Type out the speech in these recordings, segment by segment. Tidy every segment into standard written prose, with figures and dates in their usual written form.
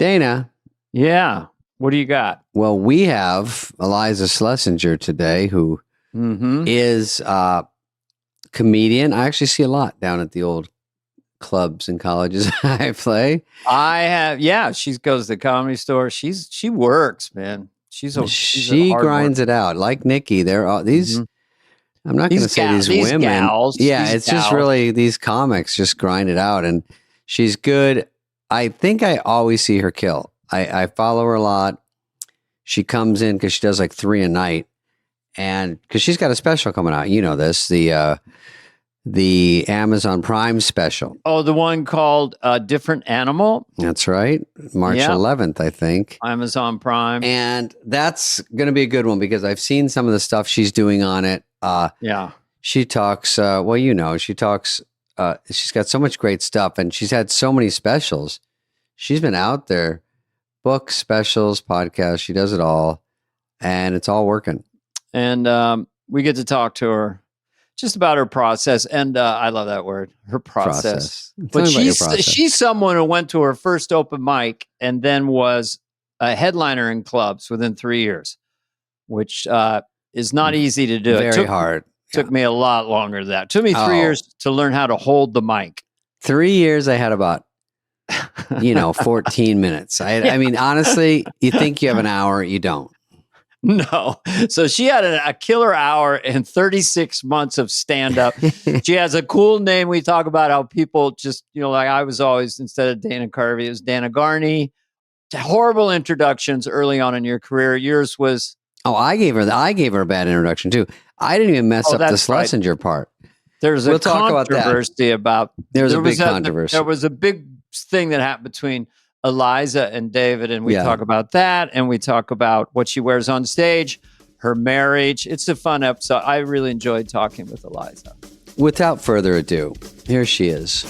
Dana. Yeah. What do you got? Well, we have Iliza Shlesinger today, who is a comedian. I actually see a lot down at the old clubs and colleges I play. I have, yeah. She goes to the Comedy Store. She works, man. She grinds it out like Nikki. They're all these. I'm not going to say these women. Gals, yeah, it's just really these comics just grind it out, and she's good. I think I always see her kill. I follow her a lot. She comes in because she does like 3 a night, and because she's got a special coming out. You know this, the Amazon Prime special. Oh, the one called Different Animal? That's right. March 11th, I think. Amazon Prime. And that's going to be a good one because I've seen some of the stuff she's doing on it. She talks, she talks, she's got so much great stuff and she's had so many specials. She's been out there, books, specials, podcasts. She does it all and it's all working. And we get to talk to her just about her process. And I love that word, her process. But she's someone who went to her first open mic and then was a headliner in clubs within 3 years, which is not easy to do. Very hard. Took me a lot longer than that. Took me 3 years to learn how to hold the mic. 3 years, I had about 14 minutes. I mean, honestly, you think you have an hour, you don't. No. So she had a killer hour and 36 months of stand-up. She has a cool name. We talk about how people just, like I was always, instead of Dana Carvey, it was Dana Garney. Horrible introductions early on in your career. Yours was... Oh, I gave her a bad introduction too. I didn't even mess up the Shlesinger part. There's a controversy about... There was a big controversy. There was a big thing that happened between Iliza and David, and we talk about that, and we talk about what she wears on stage, her marriage. It's a fun episode. I really enjoyed talking with Iliza. Without further ado, here she is.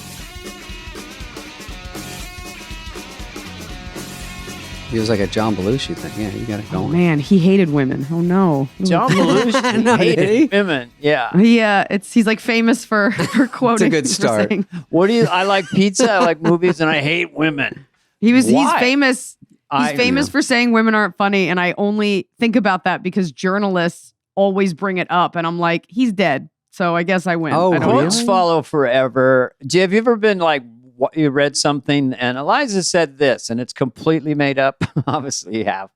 He was like a John Belushi thing. Yeah, you got it going. Oh, man, he hated women. Oh, no. John Belushi hated women. Yeah. He's like famous for quoting. It's a good start. I like pizza, I like movies, and I hate women. He's famous. He's famous for saying women aren't funny, and I only think about that because journalists always bring it up, and I'm like, he's dead, so I guess I win. Oh, quotes follow forever. Have you ever been like, you read something and Iliza said this, and it's completely made up? Obviously, you have.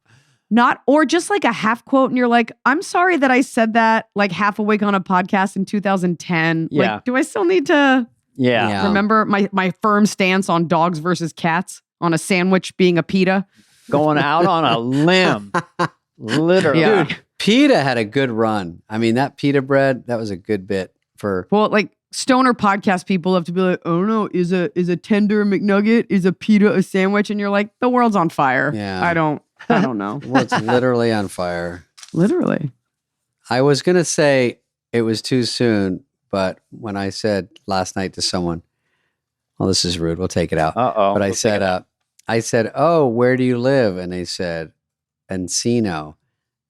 Or just like a half quote, and you're like, I'm sorry that I said that like half awake on a podcast in 2010. Yeah. Like, do I still need to remember my firm stance on dogs versus cats? On a sandwich being a pita. Going out on a limb. Literally. Dude, pita had a good run. I mean, that pita bread, that was a good bit for... Well, like stoner podcast people have to be like, oh no, is a tender McNugget, is a pita a sandwich? And you're like, the world's on fire. Yeah. I don't know. Well, it's literally on fire. Literally. I was going to say it was too soon, but when I said last night to someone, well, this is rude. We'll take it out. But I said, oh, where do you live? And they said, Encino.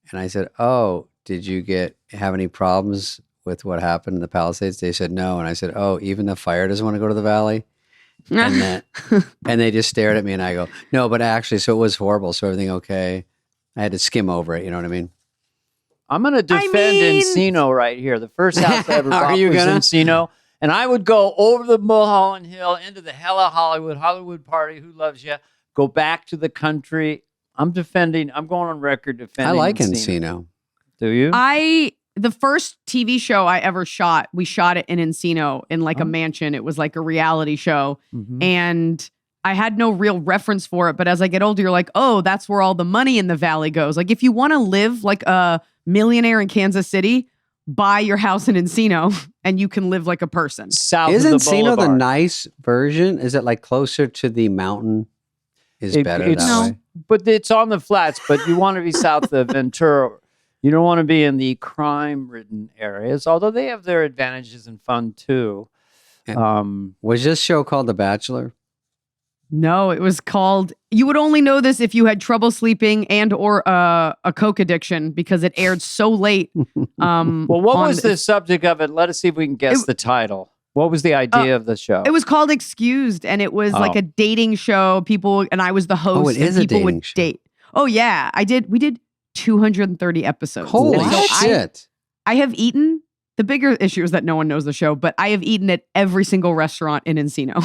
And I said, oh, did you have any problems with what happened in the Palisades? They said, no. And I said, oh, even the fire doesn't want to go to the valley? And they just stared at me and I go, no, but actually, so it was horrible. So everything okay? I had to skim over it. You know what I mean? I'm going to defend Encino right here. The first house I ever bought was Encino. And I would go over the Mulholland Hill into the hella Hollywood party. Who loves you? Go back to the country. I'm going on record defending. I like Encino. Do you? The first TV show I ever shot, we shot it in Encino in like a mansion. It was like a reality show. Mm-hmm. And I had no real reference for it. But as I get older, you're like, oh, that's where all the money in the valley goes. Like if you want to live like a millionaire in Kansas City, buy your house in Encino and you can live like a person. Isn't Encino the nice version? Is it like closer to the mountain? Better that way? But it's on the flats, but you want to be south of Ventura. You don't want to be in the crime-ridden areas, although they have their advantages and fun too. Was this show called The Bachelor? No, it was called... You would only know this if you had trouble sleeping and or a coke addiction because it aired so late. Well, what was the subject of it? Let us see if we can guess the title. What was the idea of the show? It was called Excused, and it was like a dating show. And I was the host. Oh, it is a dating show. Date. Oh yeah, we did 230 episodes. Holy shit! I have eaten. The bigger issue is that no one knows the show, but I have eaten at every single restaurant in Encino.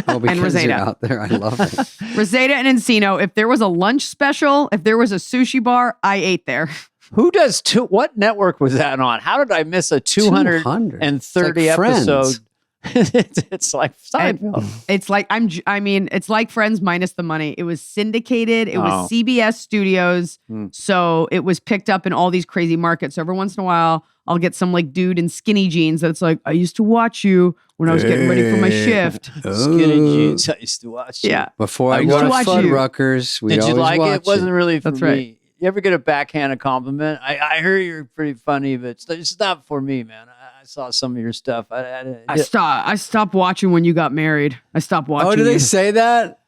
Oh, because and Reseda. You're out there. I love it. Reseda and Encino. If there was a lunch special, if there was a sushi bar, I ate there. Who does what network was that on? How did I miss a 230 episode? It's like Seinfeld. It's like it's like Friends minus the money. It was syndicated. It was CBS Studios. So it was picked up in all these crazy markets. So every once in a while, I'll get some like dude in skinny jeans that's like, I used to watch you when I was getting ready for my shift. Skinny jeans. I used to watch you. Yeah. Before I go to Fuddruckers, did you like it? It wasn't really for That's me. Right. You ever get a backhanded compliment? I heard you're pretty funny, but it's not for me, man. I saw some of your stuff. I stopped watching when you got married. I stopped watching. Oh, did they say that?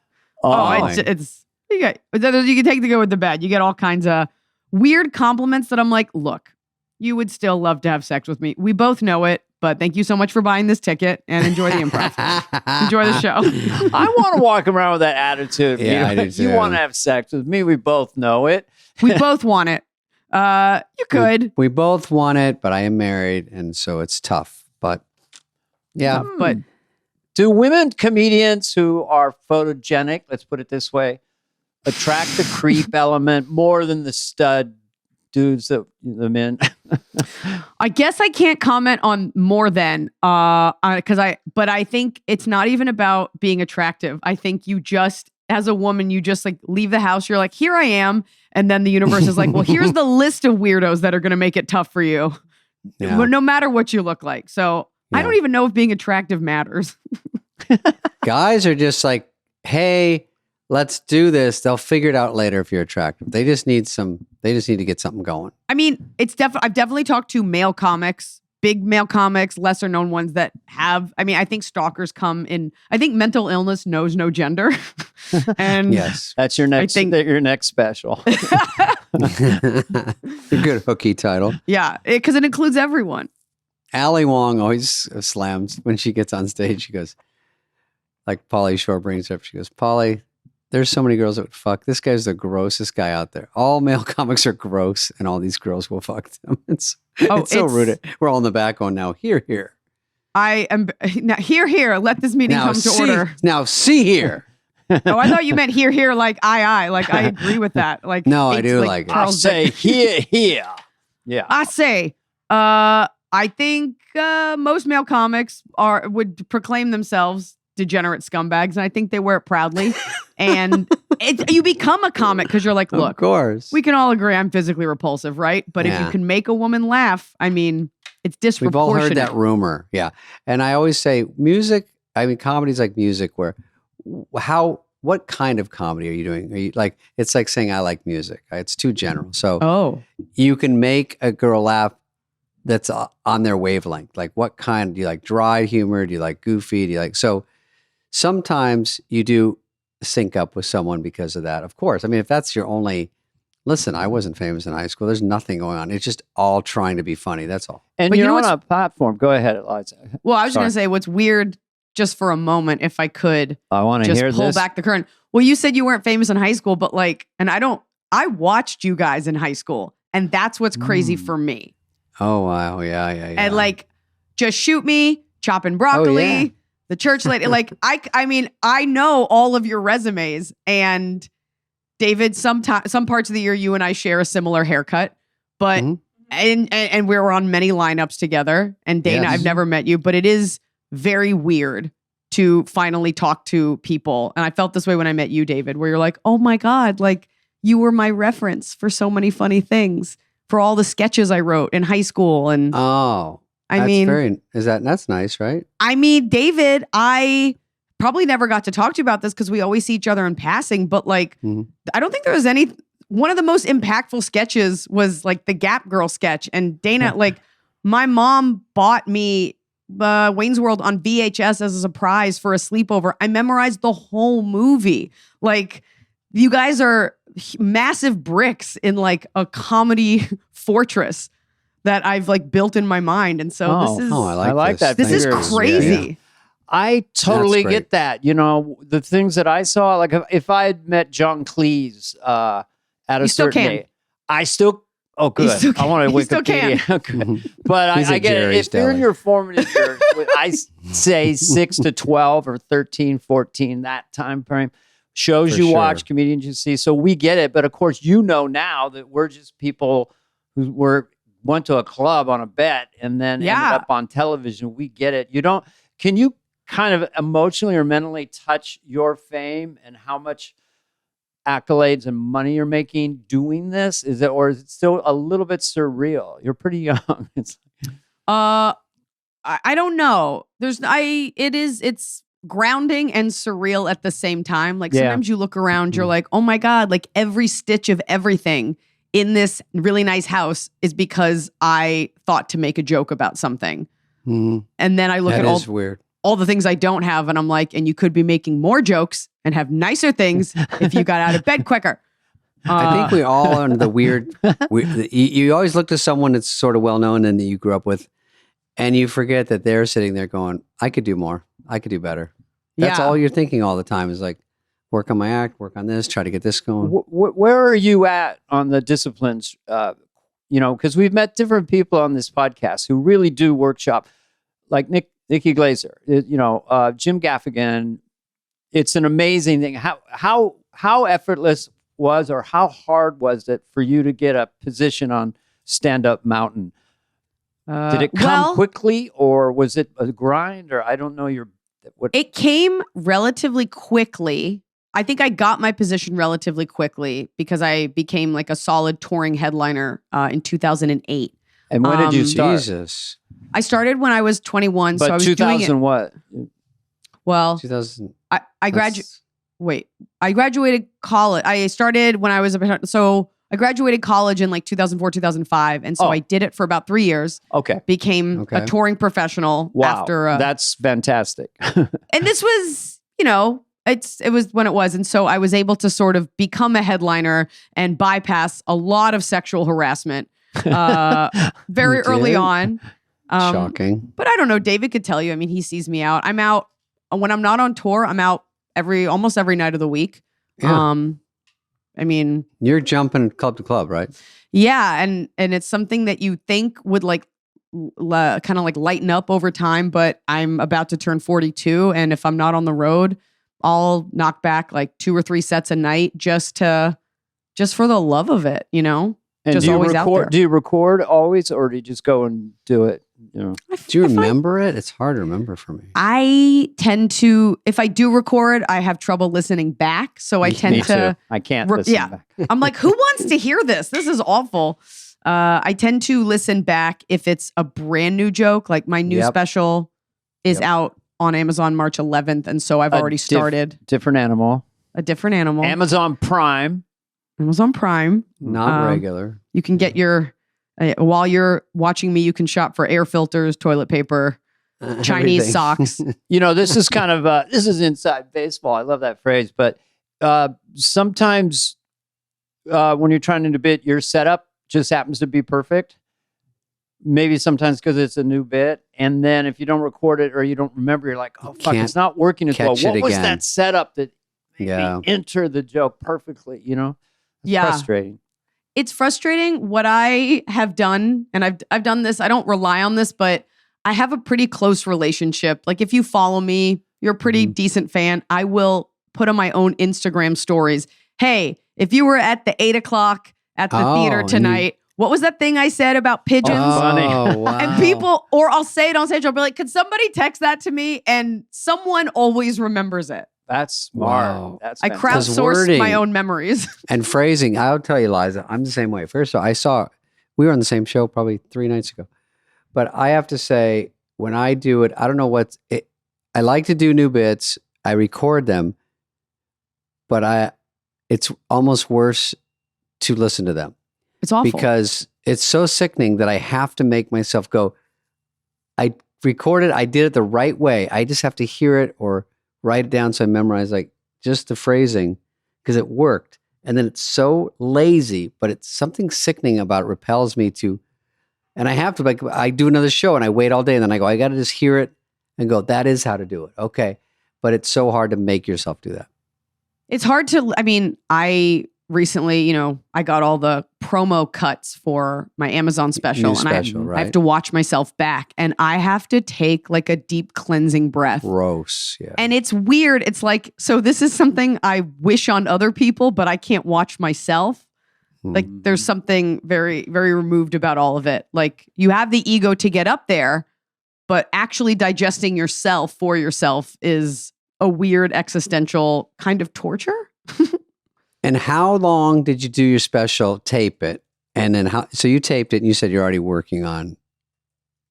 It's you can take the good with the bad. You get all kinds of weird compliments that I'm like, look, you would still love to have sex with me. We both know it, but thank you so much for buying this ticket and enjoy the improv. Enjoy the show. I want to walk around with that attitude. Yeah, I do too. You want to have sex with me? We both know it. We both want it. You could. We both want it, but I am married, and so it's tough. But yeah. But do women comedians who are photogenic, let's put it this way, attract the creep element more than the stud dudes, the men? I guess I can't comment on more than but I think it's not even about being attractive. I think you just, as a woman, you just like leave the house. You're like, here I am. And then the universe is like, well, here's the list of weirdos that are going to make it tough for you. Yeah. No matter what you look like. So I don't even know if being attractive matters. Guys are just like, hey, let's do this. They'll figure it out later if you're attractive. They just need to get something going. I mean, I've definitely talked to male comics, big male comics, lesser known ones that have, I think stalkers come in, I think mental illness knows no gender. And yes, that's your next special. A good hooky title. Yeah, because it includes everyone. Ali Wong always slams when she gets on stage. She goes, like Pauly Shore brings her up. She goes, Pauly, there's so many girls that would fuck. This guy's the grossest guy out there. All male comics are gross, and all these girls will fuck them. It's so rude. We're all in the back going, now, here. I am, now, here, let this meeting come to order. Now, see here. Oh, I thought you meant here, like I. Like, I agree with that. Like, no, I do like it. I say here. Yeah. I say, I think most male comics would proclaim themselves degenerate scumbags, and I think they wear it proudly. And you become a comic because you're like, look, of course, we can all agree I'm physically repulsive, right? But if you can make a woman laugh, it's disproportionate. We've all heard that rumor, yeah. And I always say, comedy's like music. Where, what kind of comedy are you doing? Are you like? It's like saying I like music. It's too general. So, you can make a girl laugh that's on their wavelength. Like, what kind? Do you like dry humor? Do you like goofy? Do you like so? Sometimes you do sync up with someone because of that. Of course. If that's your only, listen, I wasn't famous in high school. There's nothing going on. It's just all trying to be funny. That's all. And you're on a platform. Go ahead, Iliza. Well, I was going to say what's weird, just for a moment, if I could. I want to hear this. Pull back the curtain. Well, you said you weren't famous in high school, but I watched you guys in high school, and that's what's crazy for me. Oh, wow. Yeah. And just shoot me, chopping broccoli. Oh, yeah. The church lady, I know all of your resumes, and David, some parts of the year you and I share a similar haircut, but and we were on many lineups together. And Dana, yes. I've never met you, but it is very weird to finally talk to people. And I felt this way when I met you, David, where you're like, oh my God, like you were my reference for so many funny things, for all the sketches I wrote in high school. And that's nice, right? David, I probably never got to talk to you about this because we always see each other in passing, but I don't think there was one of the most impactful sketches was like the Gap Girl sketch. And Dana, my mom bought me Wayne's World on VHS as a surprise for a sleepover. I memorized the whole movie. Like, you guys are massive bricks in like a comedy fortress that I've like built in my mind. And so this is, I like that. This is crazy. Yeah. I totally get that. You know, the things that I saw, like if I had met John Cleese at a certain age, I still, oh, good. I want to Wikipedia. Good. But I get it. If you're in your formative years, I say 6 to 12 or 13, 14, that time frame, shows you watch, comedians you see. So we get it. But of course, you know now that we're just people who went to a club on a bet and then ended up on television. We get it. Can you kind of emotionally or mentally touch your fame and how much accolades and money you're making doing this? Or is it still a little bit surreal? You're pretty young. I don't know. It's grounding and surreal at the same time. Like sometimes you look around, you're like, oh my God, like every stitch of everything in this really nice house is because I thought to make a joke about something. And then I look at all the things I don't have, and I'm like, and you could be making more jokes and have nicer things if you got out of bed quicker. I think we all are the weird. You always look to someone that's sort of well known and that you grew up with, and you forget that they're sitting there going, "I could do more. I could do better." That's all you're thinking all the time. Is like, work on my act, work on this, try to get this going. Where are you at on the disciplines? Because we've met different people on this podcast who really do workshop, like Nikki Glazer, Jim Gaffigan. It's an amazing thing. How effortless was, or how hard was it for you to get a position on Stand Up Mountain? Did it come quickly, or was it a grind? Or I don't know It came relatively quickly. I think I got my position relatively quickly because I became like a solid touring headliner in 2008. And when did you start? Jesus. I started when I was 21. But so I was 2000 doing it. What? Well, 2000. I graduated college. I started when I was I graduated college in like 2004, 2005. And so I did it for about 3 years. Okay. Became a touring professional after. That's fantastic. And this was, it was when it was. And so I was able to sort of become a headliner and bypass a lot of sexual harassment very early on. Shocking. But I don't know. David could tell you. I mean, he sees me out. I'm out when I'm not on tour. I'm out almost every night of the week. Yeah. I mean, you're jumping club to club, right? Yeah, and it's something that you think would like kind of like lighten up over time. But I'm about to turn 42, and if I'm not on the road, I'll knock back like 2 or 3 sets a night just for the love of it, And just do you always record? Out there. Do you record always, or do you just go and do it? Do you remember it? It's hard to remember for me. I tend to, if I do record, I have trouble listening back. So I tend to. I can't listen back. I'm like, who wants to hear this? This is awful. I tend to listen back if it's a brand new joke. Like my new special is out on Amazon March 11th. And so I've already started. Different animal. A different animal. Amazon Prime. Not regular. You can get your... while you're watching me, you can shop for air filters, toilet paper, Chinese socks. This is kind of this is inside baseball. I love that phrase. But sometimes when you're trying to bit, your setup just happens to be perfect. Maybe sometimes because it's a new bit, and then if you don't record it or you don't remember, you're like, "Oh fuck, it's not working as well." What was that setup that made me enter the joke perfectly? It's frustrating. It's frustrating. What I have done, and I've done this, I don't rely on this, but I have a pretty close relationship. Like if you follow me, you're a pretty decent fan. I will put on my own Instagram stories. Hey, if you were at the 8:00 at the theater tonight, what was that thing I said about pigeons? Oh, wow. And people, or I'll say it on stage, I'll be like, could somebody text that to me? And someone always remembers it. That's smart. Wow. That's I crowdsourced my own memories. And phrasing, I'll tell you, Liza, I'm the same way. First of all, we were on the same show probably 3 nights ago. But I have to say, when I do it, I don't know I like to do new bits. I record them, but it's almost worse to listen to them. It's awful. Because it's so sickening that I have to make myself go, I recorded, I did it the right way. I just have to hear it or write it down so I memorize like just the phrasing because it worked. And then it's so lazy, but it's something sickening about it repels me to And I have to, like, I do another show and I wait all day and then I go, I got to just hear it and go, that is how to do it. Okay. But it's so hard to make yourself do that. It's hard to, I mean, I recently, I got all the promo cuts for my Amazon special. I have to watch myself back and I have to take like a deep cleansing breath. Gross. Yeah. And it's weird. It's like, so this is something I wish on other people, but I can't watch myself. Like there's something very, very removed about all of it. Like you have the ego to get up there, but actually digesting yourself for yourself is a weird existential kind of torture. And how long did you do your special, tape it? And then so you taped it and you said you're already working on,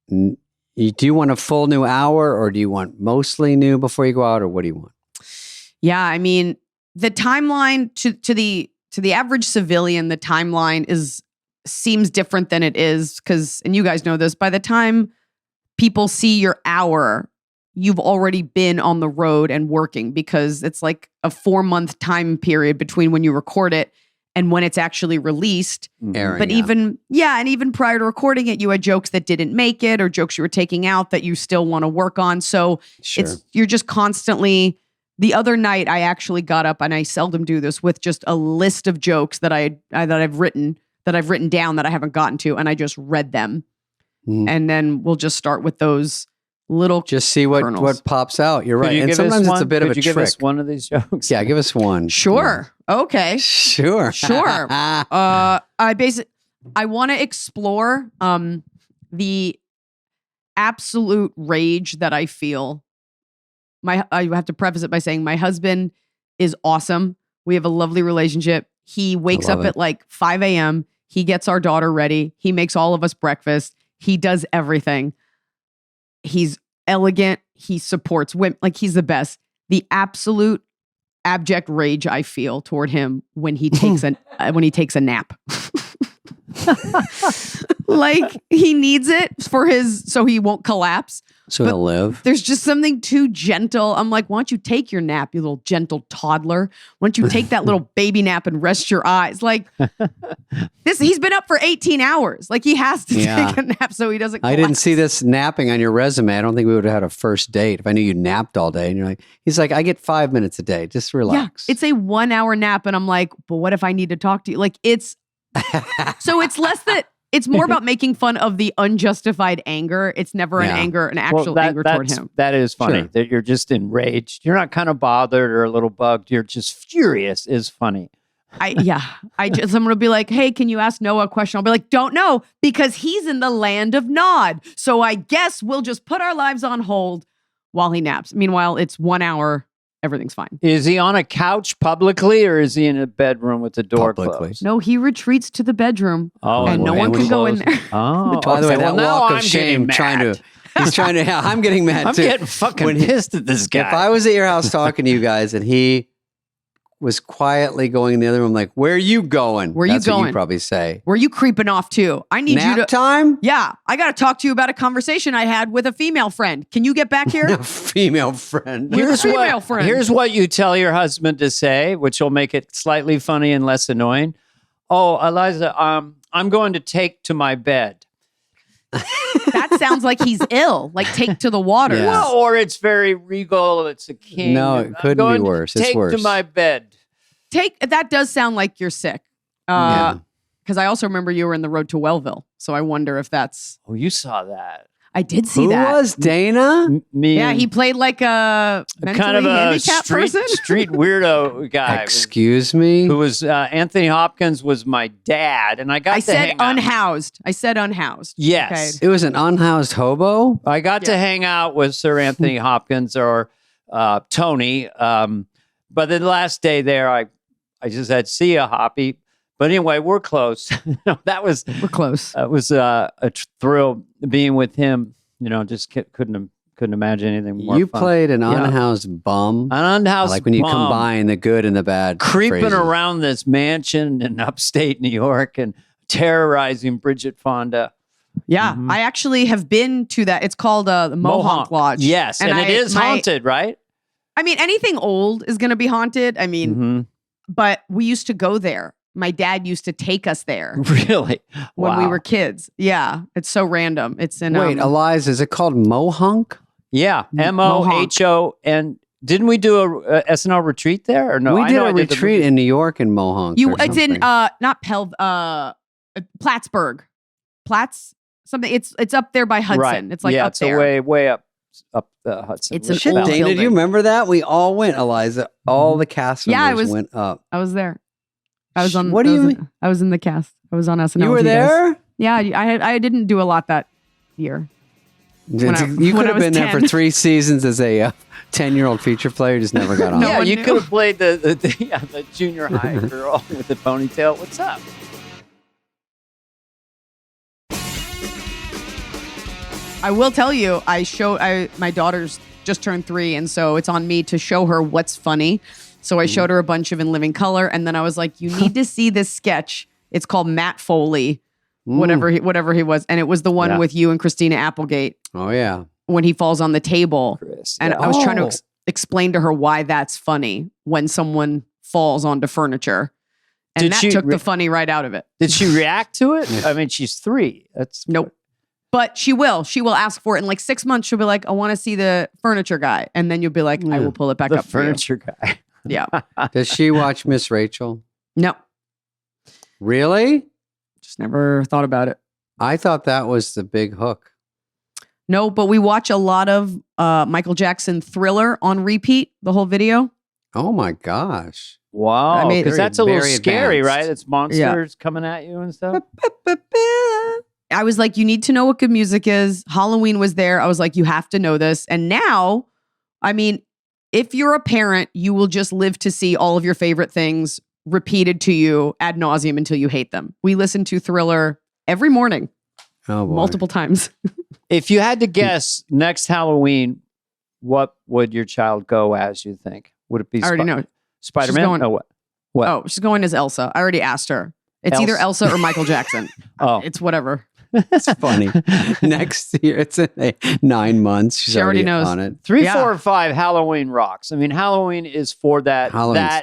do you want a full new hour or do you want mostly new before you go out or what do you want? Yeah. I mean, the timeline to the average civilian, the timeline seems different than it is because, and you guys know this, by the time people see your hour, you've already been on the road and working because it's like a 4-month time period between when you record it and when it's actually released. Airing, but even prior to recording it, you had jokes that didn't make it or jokes you were taking out that you still want to work on. So you're just constantly. The other night, I actually got up, and I seldom do this, with just a list of jokes that I've written down that I haven't gotten to, and I just read them, and then we'll just start with those little. Just see what pops out. You're right, and sometimes it's a bit of a trick. Give us one of these jokes? Yeah, give us one. Sure. Yeah. Okay. Sure. I want to explore the absolute rage that I feel. I have to preface it by saying my husband is awesome. We have a lovely relationship. He wakes up at like 5 a.m. He gets our daughter ready. He makes all of us breakfast. He does everything. He's elegant. He supports women. Like he's the best. The absolute abject rage I feel toward him when he takes a nap. Like he needs it so he won't collapse. So he'll live. There's just something too gentle. I'm like, why don't you take your nap, you little gentle toddler? Why don't you take that little baby nap and rest your eyes? Like he's been up for 18 hours. Like he has to take a nap so he doesn't collapse. I didn't see this napping on your resume. I don't think we would have had a first date if I knew you napped all day. And he's like, I get 5 minutes a day. Just relax. Yeah, it's a 1 hour nap. And I'm like, but what if I need to talk to you? Like so it's less that. It's more about making fun of the unjustified anger. It's never an actual anger toward him. That is funny that you're just enraged. You're not kind of bothered or a little bugged. You're just furious is funny. Someone will be like, hey, can you ask Noah a question? I'll be like, don't know because he's in the land of Nod. So I guess we'll just put our lives on hold while he naps. Meanwhile, it's 1 hour. Everything's fine. Is he on a couch publicly or is he in a bedroom with the door closed? No, he retreats to the bedroom and no one can go in there. Oh, by the way, that walk of shame he's trying to, I'm getting mad too. I'm getting fucking pissed at this guy. If I was at your house talking to you guys and he was quietly going in the other room, like, where are you going? That's what you probably say. Where are you creeping off to? I need nap you to. time? Yeah. I got to talk to you about a conversation I had with a female friend. Can you get back here? A female friend. Here's what you tell your husband to say, which will make it slightly funny and less annoying. Oh, Iliza, I'm going to take to my bed. That sounds like he's ill. Like take to the water. Yeah. Well, or it's very regal. It's a king. No, it couldn't be worse. It's worse. Take to my bed. That does sound like you're sick. Because I also remember you were in the road to Wellville. So I wonder if that's. Oh, you saw that. I did see that. Who was Dana? Me. Yeah, he played like a kind of a street weirdo guy. Excuse me? Who was Anthony Hopkins was my dad, and I said unhoused. I said unhoused. Yes, okay. It was an unhoused hobo. I got to hang out with Sir Anthony Hopkins or Tony, but the last day there, I just said, "See ya, Hoppy." But anyway, we're close. We're close. It was a thrill being with him. Just couldn't imagine anything more. You fun. played an unhoused bum. An unhoused like when you combine the good and the bad. Creeping phrases. around this mansion in upstate New York and terrorizing Bridget Fonda. Yeah, mm-hmm. I actually have been to that. It's called the Mohawk Lodge. Yes, and it is haunted, right? I mean, anything old is going to be haunted. I mean, but we used to go there. my dad used to take us there. Really? When we were kids. Yeah. It's so random. It's in Wait, Iliza, is it called Mohonk? Yeah. MOHO. And didn't we do a SNL retreat there or no? We did a retreat in New York in Mohonk. It's in not Plattsburgh. Something. It's up there by Hudson. Right. It's like up there. It's way up the Hudson. It's an Shit, old Dana, building. do you remember that? We all went, Iliza. All the cast members went up. I was there. I was on. What do you mean? I was in the cast. I was on SNL. You were there? Yeah, I didn't do a lot that year. You could have been there for 3 seasons as a 10-year-old feature player. Just never got on. Yeah, you could have played the junior high girl with the ponytail. What's up? I will tell you, my daughter's just turned 3, and so it's on me to show her what's funny. So I showed her a bunch of In Living Color, and then I was like, you need to see this sketch. It's called Matt Foley, whatever he was. And it was the one with you and Christina Applegate. Oh, yeah. When he falls on the table. Chris, and I was trying to explain to her why that's funny when someone falls onto furniture. And that took the funny right out of it. Did she react to it? I mean, she's 3. Nope. But she will. She will ask for it. In like 6 months, she'll be like, I want to see the furniture guy. And then you'll be like, I will pull it back up for you. The furniture guy. Yeah. Does she watch Miss Rachel? No. Really? Just never thought about it. I thought that was the big hook. No, but we watch a lot of Michael Jackson Thriller on repeat, the whole video. Oh my gosh. Wow. Because that's a little scary, advanced. right? It's monsters coming at you and stuff. I was like, you need to know what good music is. Halloween was there. I was like, you have to know this. And now, I mean, if you're a parent, you will just live to see all of your favorite things repeated to you ad nauseum until you hate them. We listen to Thriller every morning. Oh, boy. Multiple times. If you had to guess next Halloween, what would your child go as, you think? Would it be I already know. Spider-Man? What? Oh, she's going as Elsa. I already asked her. It's either Elsa or Michael Jackson. It's whatever. It's funny. Next year, it's in 9 months. She's already knows on it. 3, 4, or 5. Halloween rocks. I mean, Halloween is for that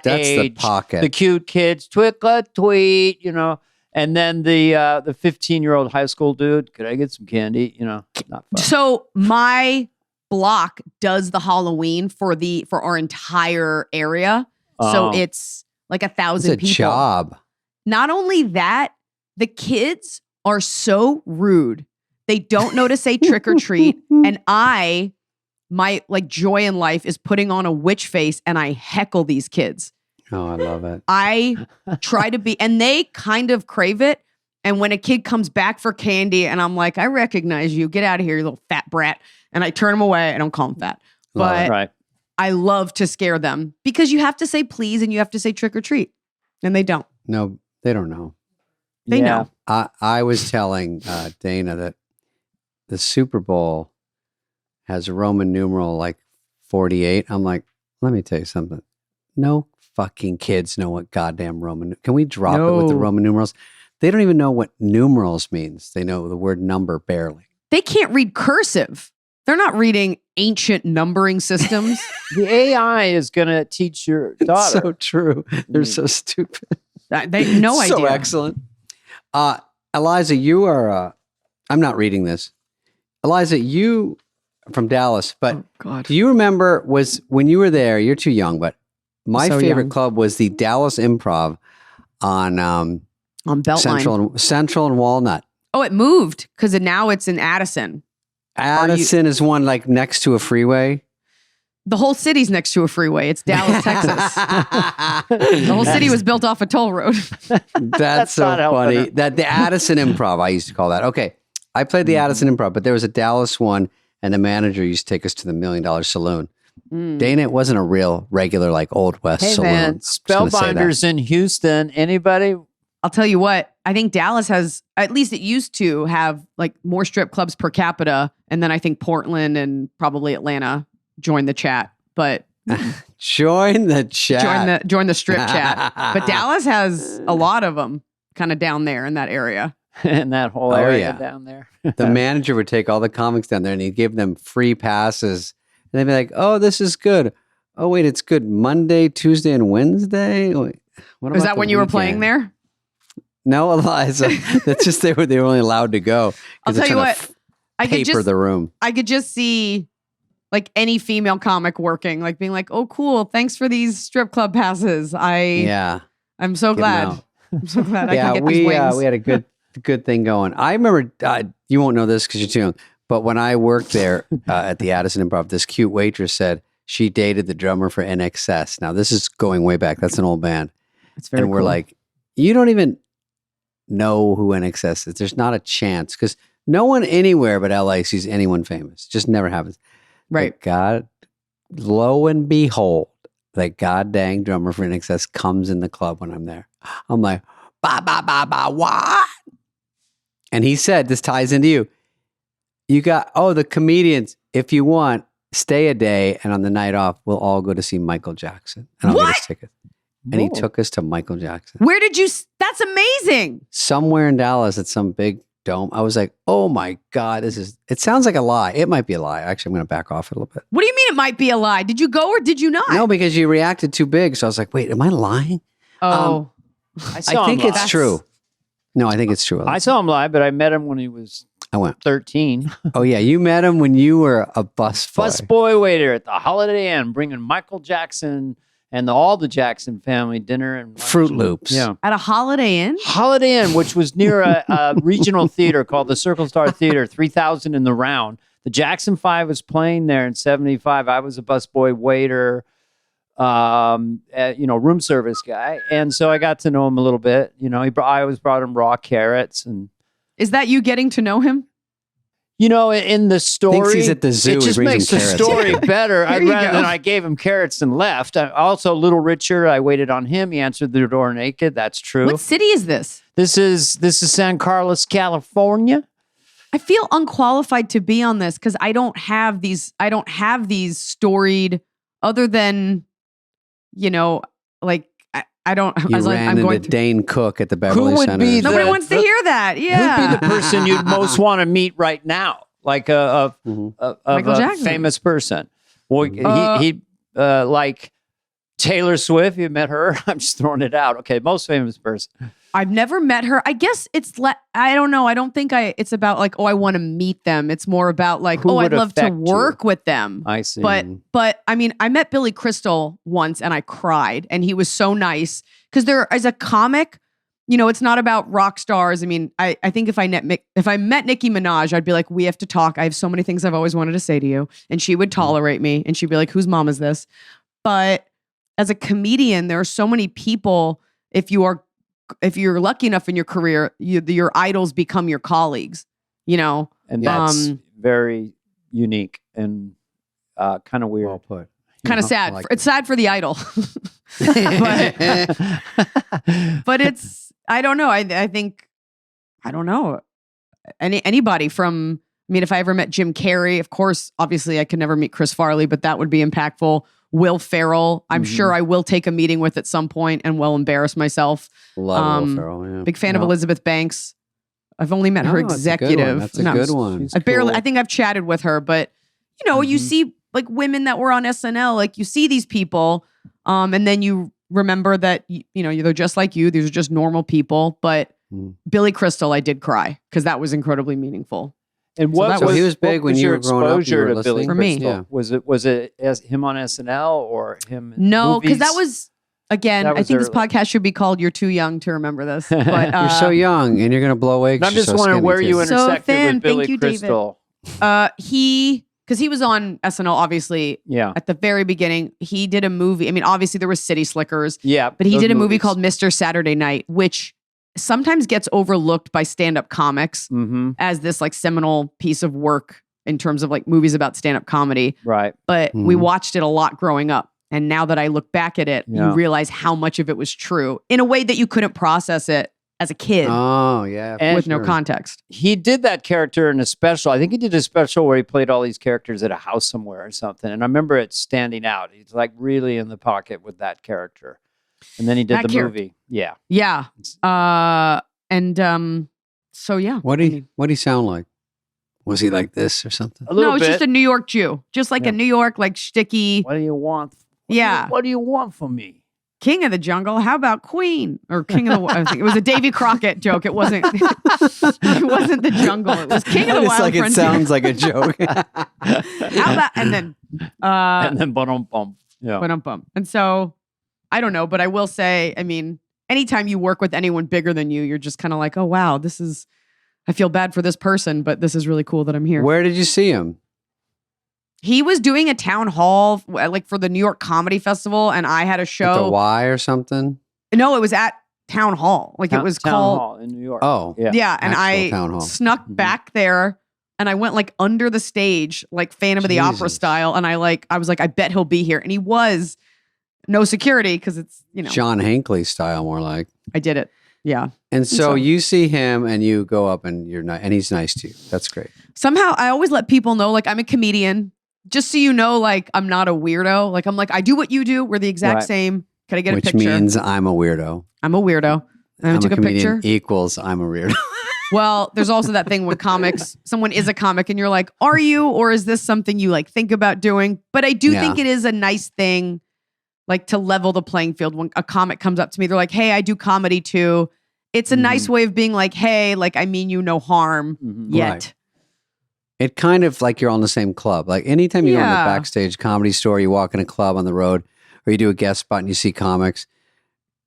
age. The pocket. The cute kids, twick a tweet, you know. And then the 15-year-old high school dude. Could I get some candy? You know, not fun. So my block does the Halloween for our entire area. So it's like 1,000 people. It's a job. Not only that, the kids are so rude. They don't know to say trick or treat. And my like joy in life is putting on a witch face and I heckle these kids. Oh, I love it. I try to be, and they kind of crave it. And when a kid comes back for candy and I'm like, I recognize you, get out of here, you little fat brat. And I turn them away. I don't call them fat. But I love to scare them because you have to say please and you have to say trick or treat. And they don't. No, they don't know. They know. I was telling Dana that the Super Bowl has a Roman numeral like 48. I'm like, let me tell you something. No fucking kids know what goddamn Roman. Can we drop it with the Roman numerals? They don't even know what numerals means. They know the word number barely. They can't read cursive. They're not reading ancient numbering systems. The AI is going to teach your daughter. It's so true. They're so stupid. They no idea. So excellent. Iliza, you are, I'm not reading this. Iliza, you from Dallas, but do you remember when you were there, you're too young, but my favorite club was the Dallas Improv on Beltline. Central and Walnut. Oh, it moved because now it's in Addison. Addison is one like next to a freeway. The whole city's next to a freeway. It's Dallas, Texas. The whole city was built off a toll road. That's so funny. That the Addison Improv, I used to call that. Okay, I played the Addison Improv, but there was a Dallas one, and the manager used to take us to the $1 Million Saloon. Dana, it wasn't a real regular like Old West saloon. Hey man, Spellbinders in Houston. Anybody? I'll tell you what. I think Dallas has, at least it used to have like more strip clubs per capita, and then I think Portland and probably Atlanta join the chat, but join the chat. Join the strip chat. But Dallas has a lot of them kind of down there in that area. In that whole area down there. The manager would take all the comics down there and he'd give them free passes. And they'd be like, oh, this is good. Oh, wait, it's good Monday, Tuesday, and Wednesday? Wait, was that when you were playing there? No, Eliza. That's just they were only allowed to go. I'll tell you what. Paper the room. I could just see like any female comic working, like being like, "Oh, cool! Thanks for these strip club passes." I'm so glad. I'm so glad I can get these wings. We had a good thing going. I remember. You won't know this because you're too young. But when I worked there at the Addison Improv, this cute waitress said she dated the drummer for NXS. Now this is going way back. That's an old band. It's very and we're cool. like, you don't even know who NXS is. There's not a chance because no one anywhere but LA sees anyone famous. Just never happens. Right. But God, lo and behold, that god dang drummer for NXS comes in the club when I'm there. I'm like, what? And he said, this ties into you. You got, the comedians, if you want, stay a day, and on the night off, we'll all go to see Michael Jackson. And I'll get his ticket. And he took us to Michael Jackson. Where did you, that's amazing. Somewhere in Dallas at some big dome. I was like, oh my God, it sounds like a lie. It might be a lie. Actually, I'm going to back off a little bit. What do you mean it might be a lie? Did you go or did you not? No, because you reacted too big. So I was like, wait, am I lying? Oh. I think it's true. No, I think it's true. I saw him live, but I met him when he was 13. Oh, yeah. You met him when you were a busboy waiter at the Holiday Inn, bringing Michael Jackson and all the Jackson family dinner and lunch. Fruit Loops. Yeah. At a Holiday Inn? Holiday Inn, which was near a regional theater called the Circle Star Theater, 3,000 in the round. The Jackson 5 was playing there in 75. I was a busboy waiter, room service guy. And so I got to know him a little bit. You know, I always brought him raw carrots. And is that you getting to know him? You know, in the story, thinks he's at the zoo. It just makes the story better. I'd rather than I gave him carrots and left. Also, Little Richard, I waited on him. He answered the door naked. That's true. What city is this? This is San Carlos, California. I feel unqualified to be on this because I don't have these storied, other than, like I don't. You ran into Dane Cook at the Beverly Center. Nobody wants to hear that. Yeah. Who'd be the person you'd most want to meet right now? Like a famous person. Well, he like Taylor Swift. You met her? I'm just throwing it out. Okay, most famous person. I've never met her. I guess it's I don't know. I don't think it's about like, I want to meet them. It's more about like, I'd love to work with them. I see. But I mean, I met Billy Crystal once and I cried, and he was so nice because as a comic, it's not about rock stars. I mean, I think if I met Nicki Minaj, I'd be like, we have to talk. I have so many things I've always wanted to say to you. And she would tolerate me, and she'd be like, whose mom is this? But as a comedian, there are so many people, if you're lucky enough in your career, your idols become your colleagues, And that's very unique and kind of weird. Well put. Kind of sad. Like it's sad for the idol. but it's, I don't know. I think, I don't know. Anybody from, if I ever met Jim Carrey, of course, obviously I could never meet Chris Farley, but that would be impactful. Will Ferrell, I'm sure I will take a meeting with at some point and will embarrass myself. Love Will Ferrell, yeah. Big fan of Elizabeth Banks. I've only met her executive. That's a good one. I think I've chatted with her, but you see like women that were on SNL, like you see these people, and then you remember that they're just like you. These are just normal people. But Billy Crystal, I did cry because that was incredibly meaningful. And he was big when you were growing up. You were listening? For me, yeah. Was it him on SNL or him? No, because that was again. I think this podcast should be called "You're Too Young to Remember This." But, you're so young, and you're going to blow away. I'm just wondering where you intersected with Billy Crystal. Because he was on SNL, obviously. Yeah. At the very beginning, he did a movie. I mean, obviously there was City Slickers. Yeah. But he did a movie called Mr. Saturday Night, which sometimes gets overlooked by stand-up comics as this like seminal piece of work in terms of like movies about stand-up comedy. Right. But we watched it a lot growing up. And now that I look back at it, you realize how much of it was true in a way that you couldn't process it as a kid. Oh, yeah. With no context. He did that character in a special. I think he did a special where he played all these characters at a house somewhere or something. And I remember it standing out. He's like really in the pocket with that character. And then he did the movie. Yeah. Yeah. So yeah. What did he sound like? Was he like this or something? No, it's just a New York Jew. Just like a New York, like shticky. What do you want? Yeah. What do you want from me? King of the Jungle. How about Queen or King of the? I think it was a Davy Crockett joke. It wasn't. It wasn't the jungle. It was King of the Wild Frontier. It sounds like a joke. How about and then bum. Yeah. Bum. And so I don't know, but I will say, I mean, anytime you work with anyone bigger than you, you're just kind of like, oh wow, this is. I feel bad for this person, but this is really cool that I'm here. Where did you see him? He was doing a town hall, like for the New York Comedy Festival, and I had a show. At the Y or something? No, it was at Town Hall. Like it was Town called Hall in New York. Oh, yeah. And I snuck back there, and I went like under the stage, like Phantom of the Opera style, and I was like, I bet he'll be here, and he was. No security because it's John Hinckley style, more like. I did it, yeah. And so you see him, and you go up, and and he's nice to you. That's great. Somehow, I always let people know, like I'm a comedian. Just so you know, like, I'm not a weirdo. Like, I'm like, I do what you do. We're the exact same. Can I get a picture? Which means I'm a weirdo. I'm a weirdo. And I took a picture. Equals I'm a weirdo. Well, there's also that thing with comics. Someone is a comic and you're like, are you? Or is this something you like think about doing? But I do think it is a nice thing, like to level the playing field. When a comic comes up to me, they're like, hey, I do comedy too. It's a nice way of being like, hey, like, I mean you no harm yet. Right. It kind of like you're on the same club. Like anytime you go in the Backstage Comedy Store, you walk in a club on the road, or you do a guest spot and you see comics,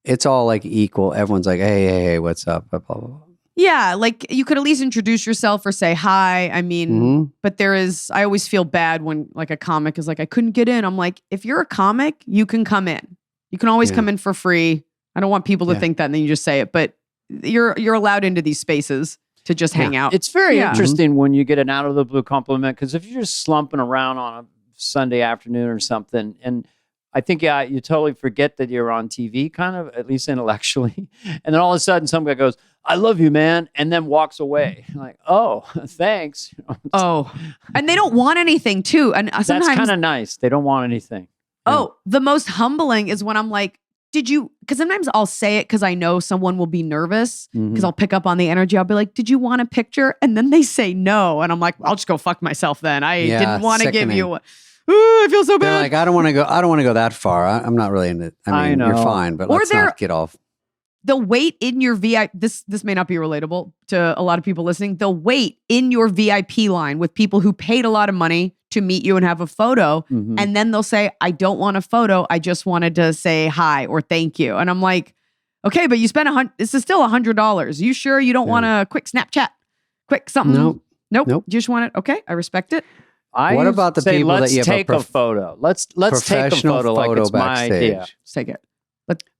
it's all like equal. Everyone's like, hey, what's up? Blah, blah, blah. Yeah, like you could at least introduce yourself or say hi. I mean, but I always feel bad when like a comic is like, I couldn't get in. I'm like, if you're a comic, you can come in. You can always come in for free. I don't want people to think that and then you just say it, but you're allowed into these spaces to just hang out. It's very interesting when you get an out of the blue compliment, because if you're just slumping around on a Sunday afternoon or something, and I think you totally forget that you're on TV, kind of, at least intellectually, and then all of a sudden some guy goes, I love you, man, and then walks away. Like, oh, thanks. And they don't want anything too. And sometimes that's kind of nice. They don't want anything. The most humbling is when I'm like, because sometimes I'll say it because I know someone will be nervous because I'll pick up on the energy. I'll be like, did you want a picture? And then they say no. And I'm like, well, I'll just go fuck myself then. I didn't want to give you I feel so bad. They're like, I don't want to go that far. I'm not really in it. I mean, you're fine, but let's not get off. The wait in your VIP, this may not be relatable to a lot of people listening. The wait in your VIP line with people who paid a lot of money to meet you and have a photo. And then they'll say, I don't want a photo. I just wanted to say hi or thank you. And I'm like, okay, but you spent this is still $100. You sure you don't want a quick Snapchat? Quick something? Nope. You just want it. Okay. I respect it. What about the people that you have take a photo? Let's take a photo like it's Backstage. My idea. Let's take it.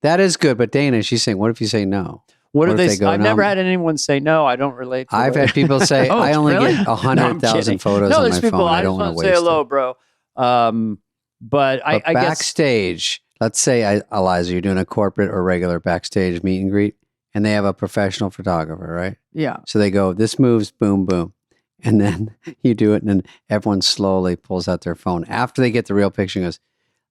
That is good. But Dana, she's saying, what if you say no? What if they go, I've never had anyone say no. I don't relate to I've had people say, I only get 100,000 photos on my phone. I don't want to waste say hello, bro. But I guess Backstage, let's say, Iliza, you're doing a corporate or regular Backstage meet and greet, and they have a professional photographer, right? Yeah. So they go, this moves, boom, boom. And then you do it, and then everyone slowly pulls out their phone. After they get the real picture and goes,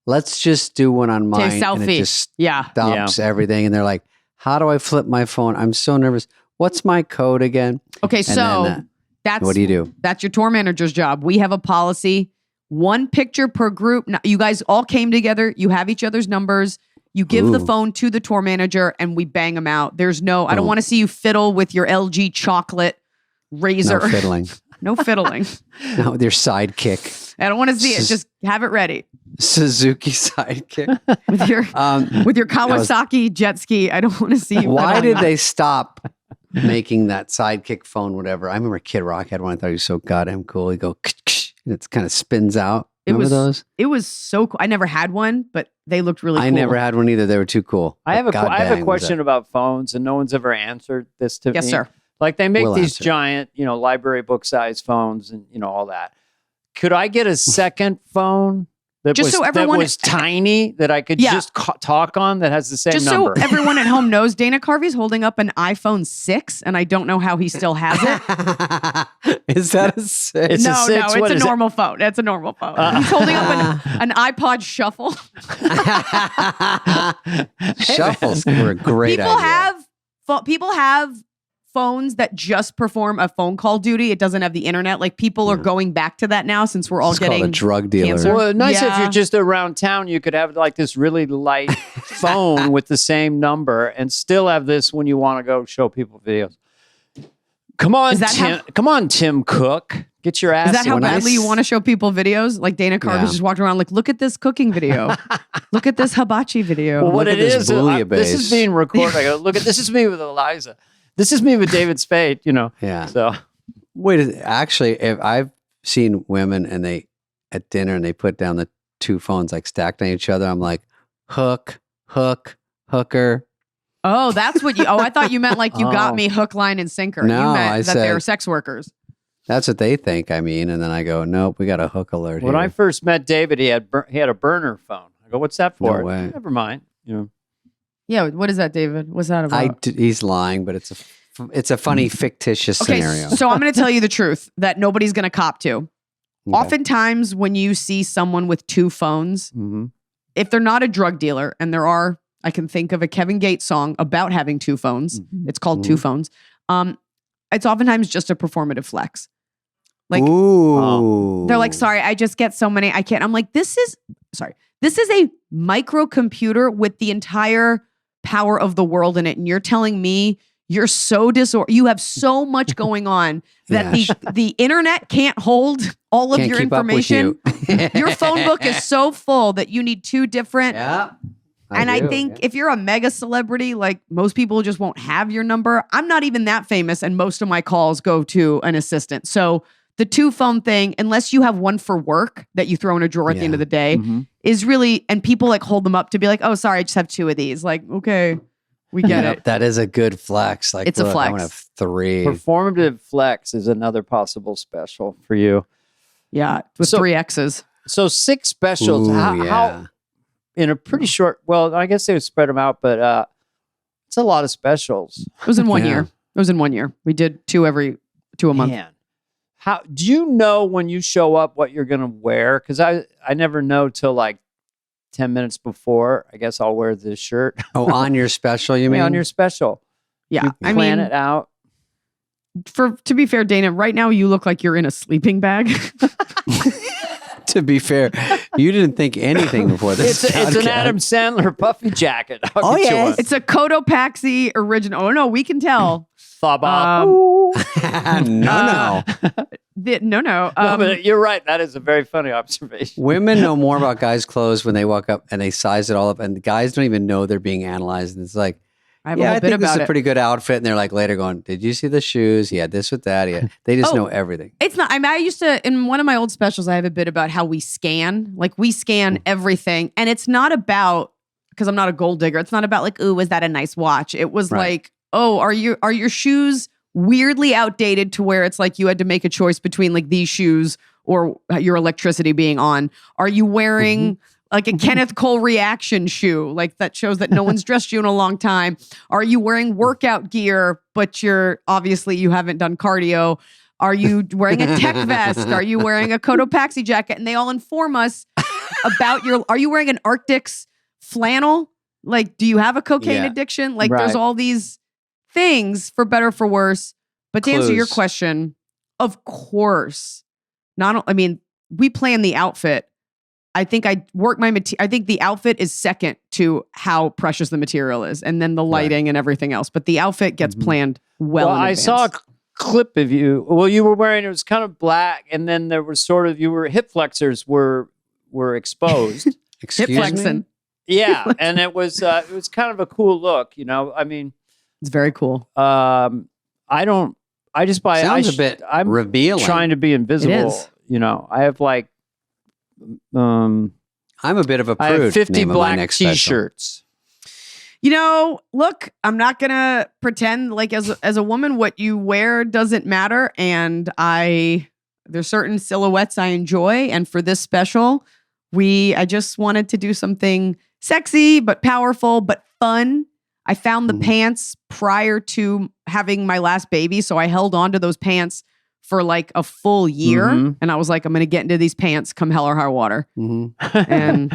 let's just do one on mine. Selfie. And it just stops everything. And they're like, how do I flip my phone? I'm so nervous. What's my code again? Okay, so what do you do? That's your tour manager's job. We have a policy, 1 picture per group. Now, you guys all came together. You have each other's numbers. You give the phone to the tour manager and we bang them out. There's I don't want to see you fiddle with your LG chocolate razor. No fiddling. No fiddling. No, with your sidekick. I don't want to see it. Just have it ready. Suzuki sidekick. with your Kawasaki jet ski. I don't want to see you. Why did they stop making that sidekick phone, whatever? I remember Kid Rock had one. I thought he was so goddamn cool. He'd go, and it kind of spins out. Remember those? It was so cool. I never had one, but they looked really cool. I never had one either. They were too cool. I have a question about phones, and no one's ever answered this to me. Yes, sir. Like they make these giant, library book size phones and, all that. Could I get a second phone that was tiny that I could just talk on that has the same number? So everyone at home knows, Dana Carvey's holding up an iPhone 6 and I don't know how he still has it. Is that a 6? It's a normal phone. It's a normal phone. He's holding up an iPod Shuffle. Shuffles were a great idea. People have phones that just perform a phone call duty. It doesn't have the internet. Like people are going back to that now since we're all getting called a drug dealer. Cancer. Well, nice if you're just around town, you could have like this really light phone with the same number and still have this when you want to go show people videos. Come on, Tim Cook. Get your ass. Is that how badly you want to show people videos? Like Dana Carvey just walking around like, look at this cooking video. Look at this hibachi video. Well, what look it is, this is being recorded. I go, look at this is me with Iliza. This is me with David Spade, Yeah. So wait, actually, if I've seen women and they at dinner and they put down the two phones like stacked on each other, I'm like, hooker. Oh, that's what you. Oh, I thought you meant like you got me hook, line, and sinker. No, you meant I that said, they were sex workers. That's what they think. I mean, and then I go, nope, we got a hook alert. When I first met David, he had a burner phone. I go, what's that for? No way. Never mind. Yeah, what is that, David? What's that about? He's lying, but it's a funny fictitious scenario. So I'm going to tell you the truth that nobody's going to cop to. Okay. Oftentimes, when you see someone with two phones, if they're not a drug dealer, and there are, I can think of a Kevin Gates song about having two phones. It's called Two Phones. It's oftentimes just a performative flex. Like, they're like, sorry, I just get so many. I can't. I'm like, this is a microcomputer with the entire power of the world in it. And you're telling me you're so you have so much going on that the internet can't hold all of your information. Your phone book is so full that you need two different. Yeah. I think if you're a mega celebrity, like most people just won't have your number. I'm not even that famous, and most of my calls go to an assistant. So the two phone thing, unless you have one for work that you throw in a drawer at the end of the day, is really, and people like hold them up to be like, oh, sorry, I just have two of these. Like, okay, we get it. That is a good flex. Like, it's a flex. I want to have three. Performative flex is another possible special for you. Yeah, with 3 X's. So 6 specials. How in a pretty short, well, I guess they would spread them out, but it's a lot of specials. It was in 1 year. It was in 1 year. We did 2 a month. Man. How do you know when you show up what you're going to wear? Because I never know till like 10 minutes before. I guess I'll wear this shirt. Oh, on your special, you mean? On your special. Yeah. You plan it out. To be fair, Dana, right now you look like you're in a sleeping bag. To be fair, you didn't think anything before this. It's an Adam Sandler puffy jacket. Oh, yeah. It's a Cotopaxi original. Oh, no, we can tell. No. But you're right. That is a very funny observation. Women know more about guys' clothes when they walk up and they size it all up, and the guys don't even know they're being analyzed. And it's like, I think this is a pretty good outfit. And they're like later going, did you see the shoes? He had this with that. They just know everything. It's not. I mean, I used to, in one of my old specials, I have a bit about how we scan. Like we scan everything. And it's not about, because I'm not a gold digger. It's not about like, ooh, was that a nice watch? It was like, oh, are your shoes weirdly outdated to where it's like you had to make a choice between like these shoes or your electricity being on? Are you wearing like a Kenneth Cole reaction shoe? Like that shows that no one's dressed you in a long time. Are you wearing workout gear, but you haven't done cardio? Are you wearing a tech vest? Are you wearing a Cotopaxi jacket? And they all inform us about are you wearing an Arctic's flannel? Like, do you have a cocaine addiction? Like there's all these things for better or for worse. But to answer your question, of course, we plan the outfit. I think I work I think the outfit is second to how precious the material is, and then the lighting and everything else. But the outfit gets planned well in advance. I saw a clip of you. Well, you were wearing, it was kind of black, and then there was sort of, hip flexors were exposed. Hip flexing. Yeah, and it was kind of a cool look, I mean, it's very cool. Sounds a bit revealing. Trying to be invisible. It is. I have like I'm a bit of a prude. I have 50 black t-shirts. Look, I'm not gonna pretend like as a woman what you wear doesn't matter, and there's certain silhouettes I enjoy, and for this special, I just wanted to do something sexy but powerful but fun. I found the pants prior to having my last baby, so I held on to those pants for like a full year. And I was like, I'm going to get into these pants come hell or high water. And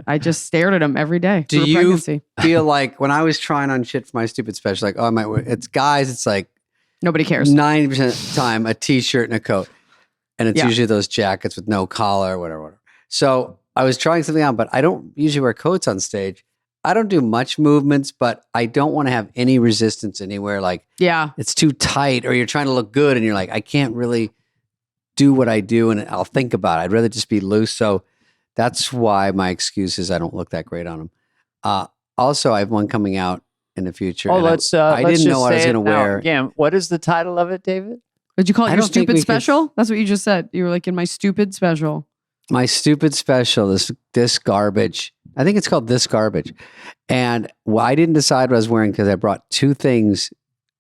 I just stared at them every day. Do you feel like when I was trying on shit for my stupid special, like, oh, it's guys, it's like Nobody cares. 90% of the time, a t-shirt and a coat. And it's usually those jackets with no collar or whatever. So I was trying something on, but I don't usually wear coats on stage. I don't do much movements, but I don't want to have any resistance anywhere. Like, it's too tight, or you're trying to look good and you're like, I can't really do what I do, and I'll think about it. I'd rather just be loose. So that's why my excuse is I don't look that great on them. Also, I have one coming out in the future. I didn't know what I was going to wear. Again, what is the title of it, David? Did you call it your stupid special? That's what you just said. You were like, in my stupid special. My stupid special, this garbage. I think it's called This Garbage. And I didn't decide what I was wearing because I brought two things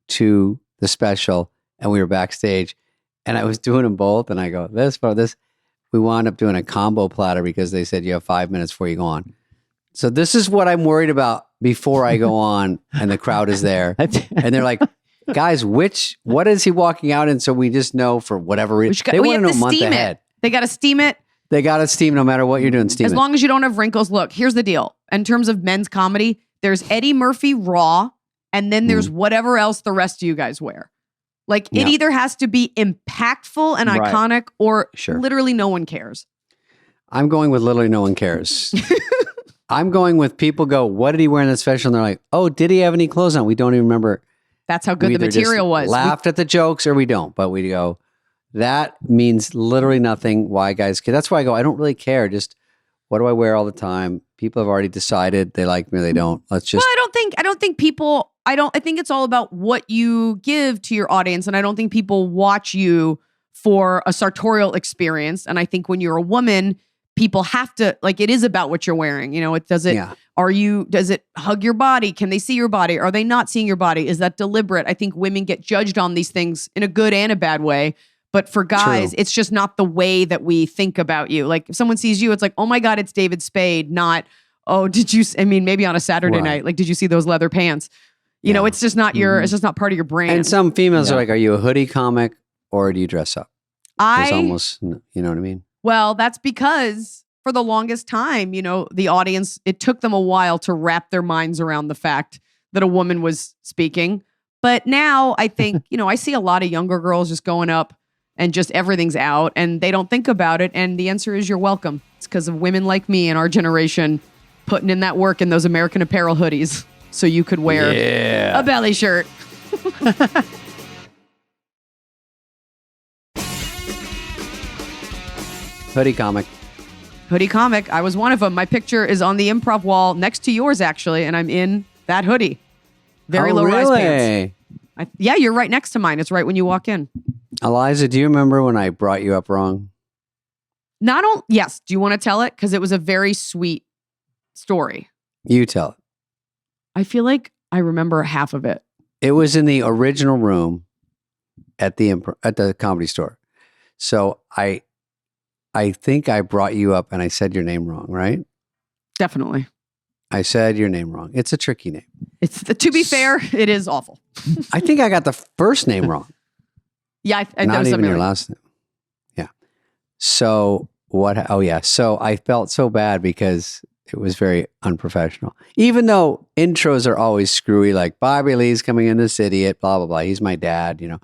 to the special and we were backstage and I was doing them both. And I go, this. We wound up doing a combo platter because they said you have 5 minutes before you go on. So this is what I'm worried about before I go on and the crowd is there. And they're like, guys, what is he walking out in? So we just know for whatever reason. They want to know a month ahead. They got to steam it. They got to steam no matter what you're doing. Steam as long as you don't have wrinkles. Look, here's the deal. In terms of men's comedy, there's Eddie Murphy Raw, and then there's whatever else the rest of you guys wear. Like it either has to be impactful and iconic, or literally no one cares. I'm going with literally no one cares. I'm going with people go, what did he wear in the special? And they're like, oh, did he have any clothes on? We don't even remember. That's how good the material was. Laughed at the jokes or we don't, but we go, that means literally nothing. Why guys care? That's why I go, I don't really care. Just what do I wear all the time? People have already decided they like me or they don't. Let's just. Well, I think it's all about what you give to your audience. And I don't think people watch you for a sartorial experience. And I think when you're a woman, people have to, like, it is about what you're wearing. You know, does it hug your body? Can they see your body? Are they not seeing your body? Is that deliberate? I think women get judged on these things in a good and a bad way. But for guys, it's just not the way that we think about you. Like if someone sees you, it's like, oh my God, it's David Spade. Not, oh, maybe on a Saturday night, like, did you see those leather pants? You know, it's just not it's just not part of your brand. And some females are like, are you a hoodie comic or do you dress up? It's almost, you know what I mean? Well, that's because for the longest time, you know, the audience, it took them a while to wrap their minds around the fact that a woman was speaking. But now I think, you know, I see a lot of younger girls just going up and just everything's out and they don't think about it. And the answer is you're welcome. It's because of women like me and our generation putting in that work in those American Apparel hoodies so you could wear a belly shirt. Hoodie comic. I was one of them. My picture is on the improv wall next to yours, actually, and I'm in that hoodie. Very low rise pants. Yeah, you're right next to mine. It's right when you walk in. Iliza, do you remember when I brought you up wrong? Yes. Do you want to tell it? Because it was a very sweet story. You tell it. I feel like I remember half of it. It was in the original room at the Comedy Store. So I think I brought you up and I said your name wrong, right? Definitely. I said your name wrong. It's a tricky name. To be fair, it is awful. I think I got the first name wrong. Yeah, not even your last name. Yeah. So what? Oh yeah. So I felt so bad because it was very unprofessional. Even though intros are always screwy, like Bobby Lee's coming in this idiot, blah blah blah. He's my dad. You know,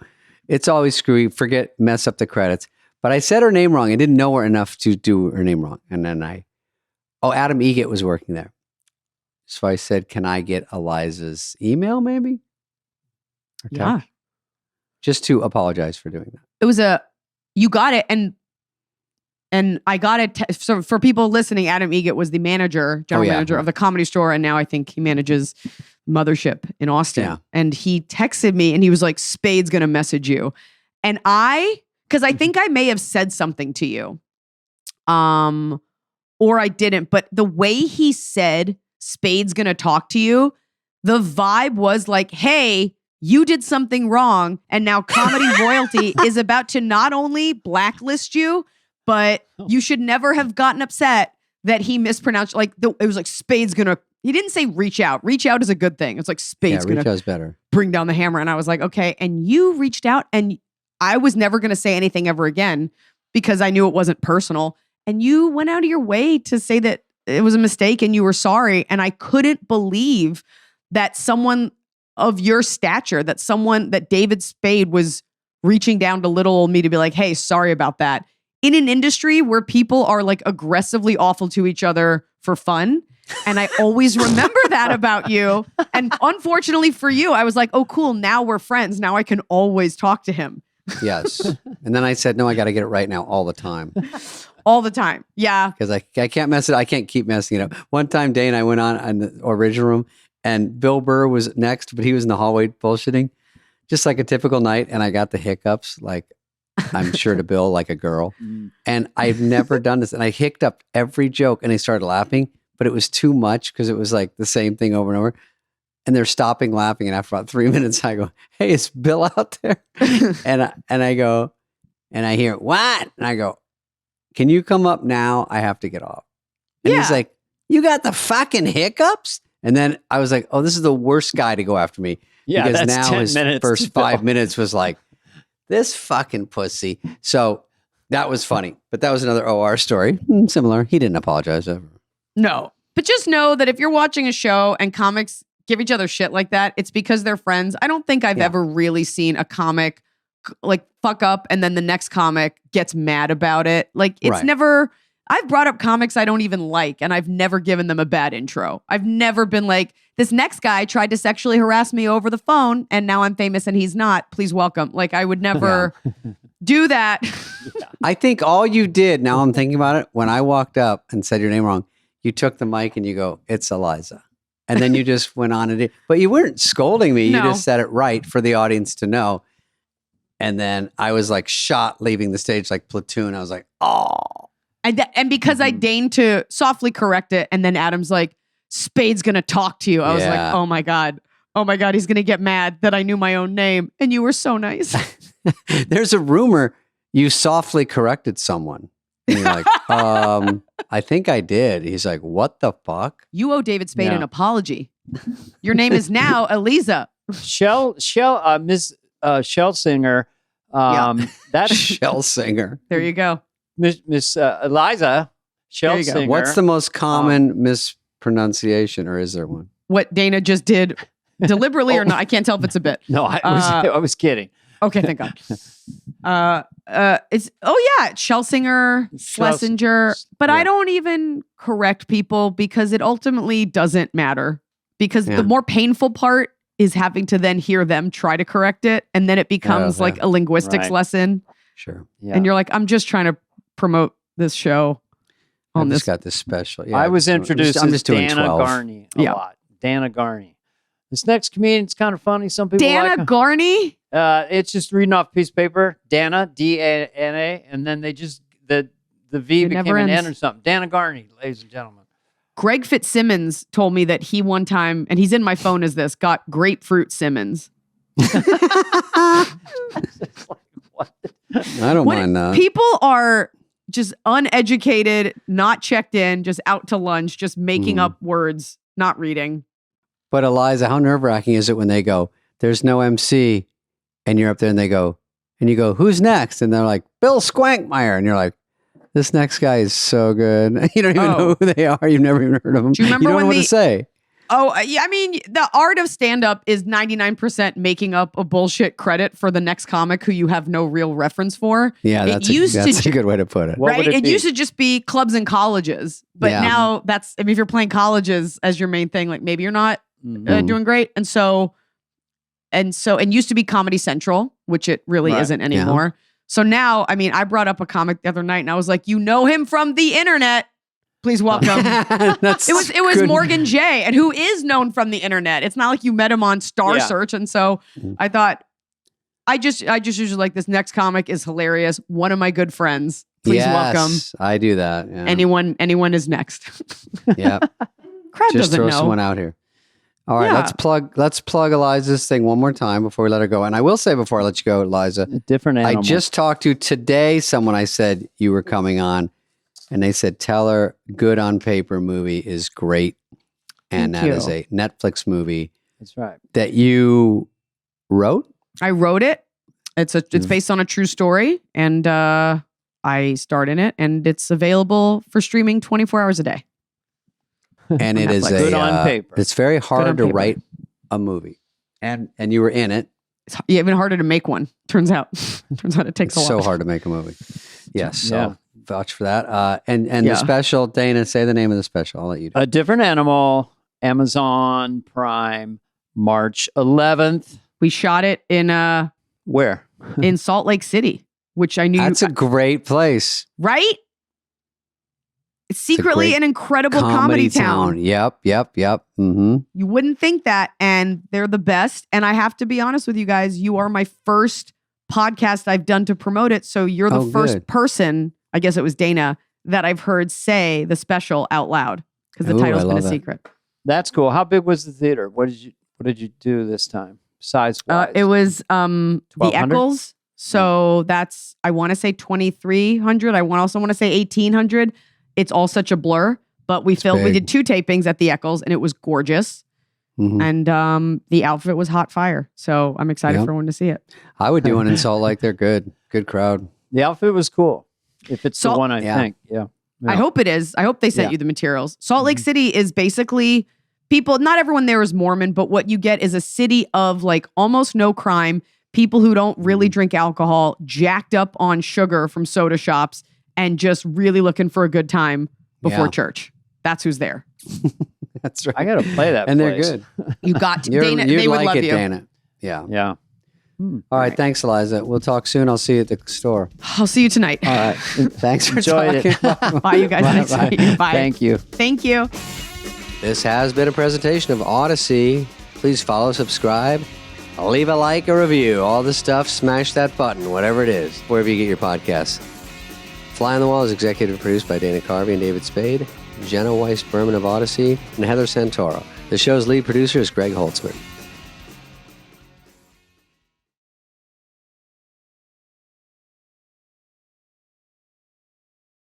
it's always screwy. Mess up the credits. But I said her name wrong. I didn't know her enough to do her name wrong. And then Adam Egett was working there. So I said, can I get Iliza's email maybe? Or text? Just to apologize for doing that. It was you got it. And I got it. So for people listening, Adam Egett was the general manager of the Comedy Store. And now I think he manages Mothership in Austin. Yeah. And he texted me and he was like, Spade's going to message you. And because I think I may have said something to you. Or I didn't. But the way he said, Spade's going to talk to you, the vibe was like, hey, you did something wrong. And now Comedy Royalty is about to not only blacklist you, but you should never have gotten upset that he mispronounced. Like it was like Spade's going to, he didn't say reach out. Reach out is a good thing. It's like Spade's going to bring down the hammer. And I was like, okay. And you reached out and I was never going to say anything ever again because I knew it wasn't personal. And you went out of your way to say that it was a mistake and you were sorry. And I couldn't believe that someone of your stature that David Spade was reaching down to little old me to be like, hey, sorry about that. In an industry where people are like aggressively awful to each other for fun. And I always remember that about you. And unfortunately for you, I was like, oh, cool. Now we're friends. Now I can always talk to him. Yes. And then I said, no, I got to get it right now all the time. All the time. Yeah. Because I can't mess it. I can't keep messing it up. One time, Dane, I went on the original room and Bill Burr was next, but he was in the hallway bullshitting. Just like a typical night. And I got the hiccups, like I'm sure to Bill, like a girl. And I've never done this. And I hiccuped up every joke and they started laughing. But it was too much because it was like the same thing over and over. And they're stopping laughing. And after about 3 minutes, I go, hey, is Bill out there? and I go, and I hear, what? And I go, can you come up now? I have to get off. And he's like, you got the fucking hiccups? And then I was like, oh, this is the worst guy to go after me. Yeah, because that's now his first 5 minutes was like, this fucking pussy. So that was funny. But that was another OR story. Similar. He didn't apologize ever. No, but just know that if you're watching a show and comics give each other shit like that, it's because they're friends. I don't think I've ever really seen a comic like fuck up and then the next comic gets mad about it. Like it's never, I've brought up comics I don't even like and I've never given them a bad intro. I've never been like, this next guy tried to sexually harass me over the phone and now I'm famous and he's not. Please welcome. Like I would never do that. I think all you did, now I'm thinking about it, when I walked up and said your name wrong, you took the mic and you go, it's Iliza. And then you just went on and did, but you weren't scolding me. You just said it right for the audience to know. And then I was like shot leaving the stage like Platoon. I was like, oh. And because I deigned to softly correct it. And then Adam's like, Spade's going to talk to you. I was like, oh my God. Oh my God. He's going to get mad that I knew my own name. And you were so nice. There's a rumor you softly corrected someone. And you're like, I think I did. He's like, what the fuck? You owe David Spade an apology. Your name is now Iliza. Miss Shlesinger. That's Shlesinger. There you go. Miss Iliza Shlesinger. What's the most common mispronunciation, or is there one? What Dana just did deliberately or not? I can't tell if it's a bit. No, I was kidding. Okay, thank God. It's Shlesinger, Schlesinger, but I don't even correct people because it ultimately doesn't matter. Because the more painful part is having to then hear them try to correct it, and then it becomes like a linguistics lesson. Sure. Yeah. And you're like, I'm just trying to promote this show. I just got this special. Yeah, I was introduced I'm just as doing Dana 12. Garney a lot. Dana Garney. This next comedian's kind of funny. Some people Dana like Garney? It's just reading off a piece of paper. Dana, D-A-N-A, and then they just, the V became an N or something. Dana Garney, ladies and gentlemen. Greg Fitzsimmons told me that he one time, and he's in my phone as this, got Grapefruit Simmons. I don't mind that. People are just uneducated, not checked in, just out to lunch, just making up words, not reading. But Iliza, how nerve-wracking is it when they go, there's no MC, and you're up there and they go, and you go, who's next? And they're like, Bill Squankmeyer. And you're like, this next guy is so good. You don't even know who they are. You've never even heard of them. Do you remember don't know what to say. Oh, yeah. I mean, the art of stand-up is 99% making up a bullshit credit for the next comic who you have no real reference for. Yeah, that's a good way to put it. Right? It used to just be clubs and colleges. But now that's, I mean, if you're playing colleges as your main thing, like maybe you're not doing great. And used to be Comedy Central, which it really isn't anymore. So now, I mean, I brought up a comic the other night and I was like, you know him from the internet. Please welcome. It was Morgan J, and who is known from the internet. It's not like you met him on Star Search. And so I thought, I just usually like, this next comic is hilarious. One of my good friends. Please welcome. I do that. Yeah. Anyone is next. Yeah. Crowd just doesn't throw know. someone out here. All right, let's plug Iliza's thing one more time before we let her go. And I will say before I let you go, Iliza, different animal. I just talked to today someone I said you were coming on, and they said, tell her Good on Paper movie is great. And that is a Netflix movie. That's right. That you wrote? I wrote it. It's based on a true story, and I starred in it, and it's available for streaming 24 hours a day. And it is Good on paper. It's very hard to write a movie. And you were in it. It's even harder to make one. Turns out it takes a lot. So hard to make a movie. Yes. So vouch for that. And the special, Dana, say the name of the special. I'll let you do it. A Different Animal, Amazon Prime, March 11th. We shot it in where? In Salt Lake City, which I knew. That's a great place. Right? It's secretly an incredible comedy town. Yep. Mm-hmm. You wouldn't think that, and they're the best. And I have to be honest with you guys, you are my first podcast I've done to promote it. So you're the first person, I guess it was Dana, that I've heard say the special out loud because the title's been a secret. That's cool. How big was the theater? What did you do this time? Size-wise? It was the Eccles. So that's, I want to say 2,300. I also want to say 1,800. It's all such a blur, but we did 2 tapings at the Eccles and it was gorgeous. Mm-hmm. And the outfit was hot fire. So I'm excited for everyone to see it. I would do one in Salt Lake. They're good. Good crowd. The outfit was cool. If it's the one I think. Yeah. I hope it is. I hope they sent you the materials. Salt Lake City is basically people, not everyone there is Mormon, but what you get is a city of like almost no crime, people who don't really drink alcohol, jacked up on sugar from soda shops, and just really looking for a good time before church. That's who's there. That's right. I got to play that and place. They're good. You got to. Dana, they would love you. Dana. Yeah. Yeah. All right. Thanks, Iliza. We'll talk soon. I'll see you at the store. I'll see you tonight. All right. Thanks for Enjoyed talking. It. Bye, you guys. Nice to meet you. Bye. Thank you. Thank you. This has been a presentation of Audacy. Please follow, subscribe, leave a like, a review, all the stuff. Smash that button, whatever it is, wherever you get your podcasts. Fly on the Wall is executive produced by Dana Carvey and David Spade, Jenna Weiss-Berman of Audacy, and Heather Santoro. The show's lead producer is Greg Holtzman.